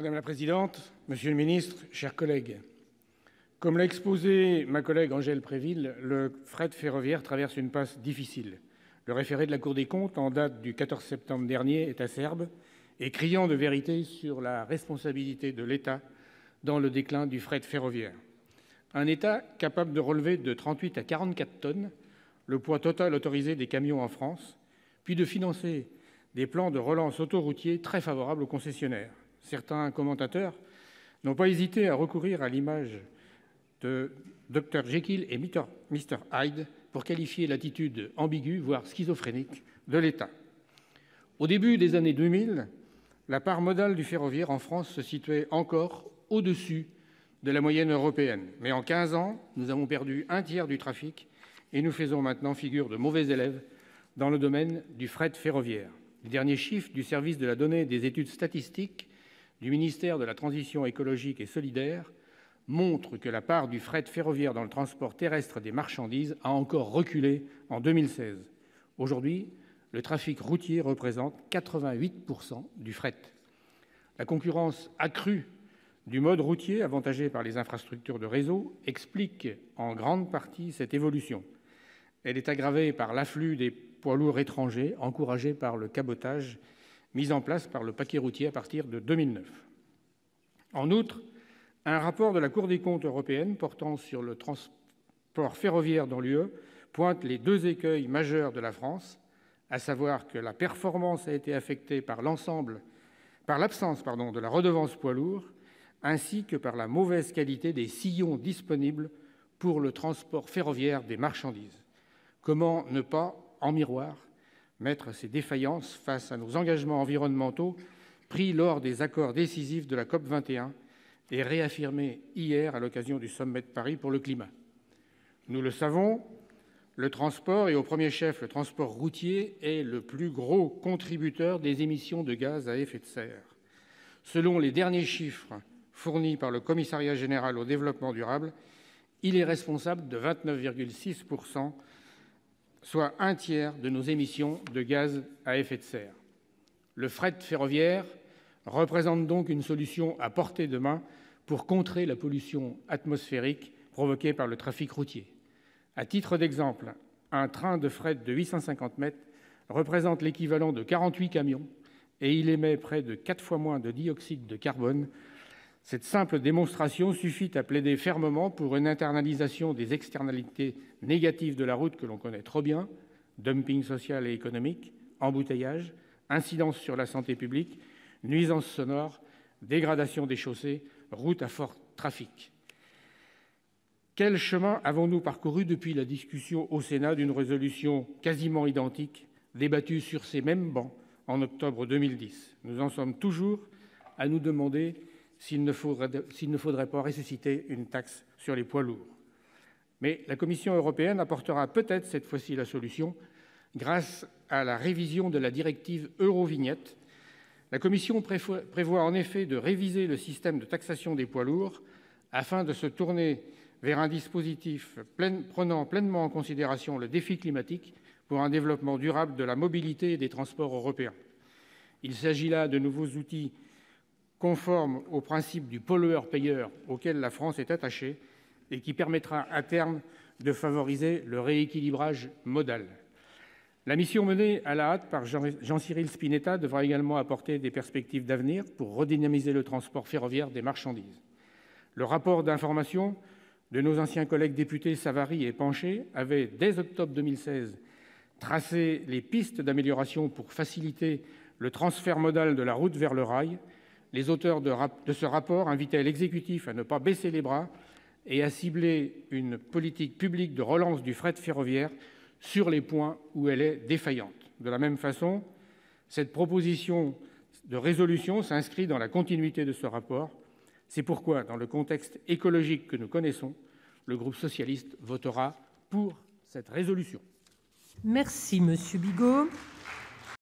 Madame la présidente, monsieur le ministre, chers collègues, comme l'a exposé ma collègue Angèle Préville, le fret ferroviaire traverse une passe difficile. Le référé de la Cour des comptes, en date du 14 septembre dernier, est acerbe et criant de vérité sur la responsabilité de l'État dans le déclin du fret ferroviaire. Un État capable de relever de 38 à 44 tonnes le poids total autorisé des camions en France, puis de financer des plans de relance autoroutiers très favorables aux concessionnaires. Certains commentateurs n'ont pas hésité à recourir à l'image de Dr Jekyll et Mr Hyde pour qualifier l'attitude ambiguë, voire schizophrénique, de l'État. Au début des années 2000, la part modale du ferroviaire en France se situait encore au-dessus de la moyenne européenne. Mais en 15 ans, nous avons perdu un tiers du trafic et nous faisons maintenant figure de mauvais élèves dans le domaine du fret ferroviaire. Les derniers chiffres du service de la donnée des études statistiques du ministère de la Transition écologique et solidaire montrent que la part du fret ferroviaire dans le transport terrestre des marchandises a encore reculé en 2016. Aujourd'hui, le trafic routier représente 88% du fret. La concurrence accrue du mode routier, avantagé par les infrastructures de réseau, explique en grande partie cette évolution. Elle est aggravée par l'afflux des poids lourds étrangers, encouragé par le cabotage mis en place par le paquet routier à partir de 2009. En outre, un rapport de la Cour des comptes européenne portant sur le transport ferroviaire dans l'UE pointe les deux écueils majeurs de la France, à savoir que la performance a été affectée par l'absence de la redevance poids lourd, ainsi que par la mauvaise qualité des sillons disponibles pour le transport ferroviaire des marchandises. Comment ne pas, en miroir, mettre ces défaillances face à nos engagements environnementaux pris lors des accords décisifs de la COP21 et réaffirmés hier à l'occasion du sommet de Paris pour le climat? Nous le savons, le transport, et au premier chef le transport routier, est le plus gros contributeur des émissions de gaz à effet de serre. Selon les derniers chiffres fournis par le Commissariat général au développement durable, il est responsable de 29,6%, soit un tiers de nos émissions de gaz à effet de serre. Le fret ferroviaire représente donc une solution à portée de main pour contrer la pollution atmosphérique provoquée par le trafic routier. À titre d'exemple, un train de fret de 850 mètres représente l'équivalent de 48 camions et il émet près de 4 fois moins de dioxyde de carbone. Cette simple démonstration suffit à plaider fermement pour une internalisation des externalités négatives de la route que l'on connaît trop bien: dumping social et économique, embouteillage, incidences sur la santé publique, nuisances sonores, dégradation des chaussées, routes à fort trafic. Quel chemin avons-nous parcouru depuis la discussion au Sénat d'une résolution quasiment identique, débattue sur ces mêmes bancs en octobre 2010 ? Nous en sommes toujours à nous demander s'il ne faudrait pas ressusciter une taxe sur les poids lourds. Mais la Commission européenne apportera peut-être cette fois-ci la solution grâce à la révision de la directive Eurovignette. La Commission prévoit en effet de réviser le système de taxation des poids lourds afin de se tourner vers un dispositif prenant pleinement en considération le défi climatique pour un développement durable de la mobilité et des transports européens. Il s'agit là de nouveaux outils conformes au principe du pollueur-payeur auquel la France est attachée et qui permettra à terme de favoriser le rééquilibrage modal. La mission menée à la hâte par Jean-Cyril Spinetta devra également apporter des perspectives d'avenir pour redynamiser le transport ferroviaire des marchandises. Le rapport d'information de nos anciens collègues députés Savary et Pancher avait, dès octobre 2016, tracé les pistes d'amélioration pour faciliter le transfert modal de la route vers le rail. Les auteurs de ce rapport invitaient l'exécutif à ne pas baisser les bras et à cibler une politique publique de relance du fret ferroviaire sur les points où elle est défaillante. De la même façon, cette proposition de résolution s'inscrit dans la continuité de ce rapport. C'est pourquoi, dans le contexte écologique que nous connaissons, le groupe socialiste votera pour cette résolution. Merci, Monsieur Bigot.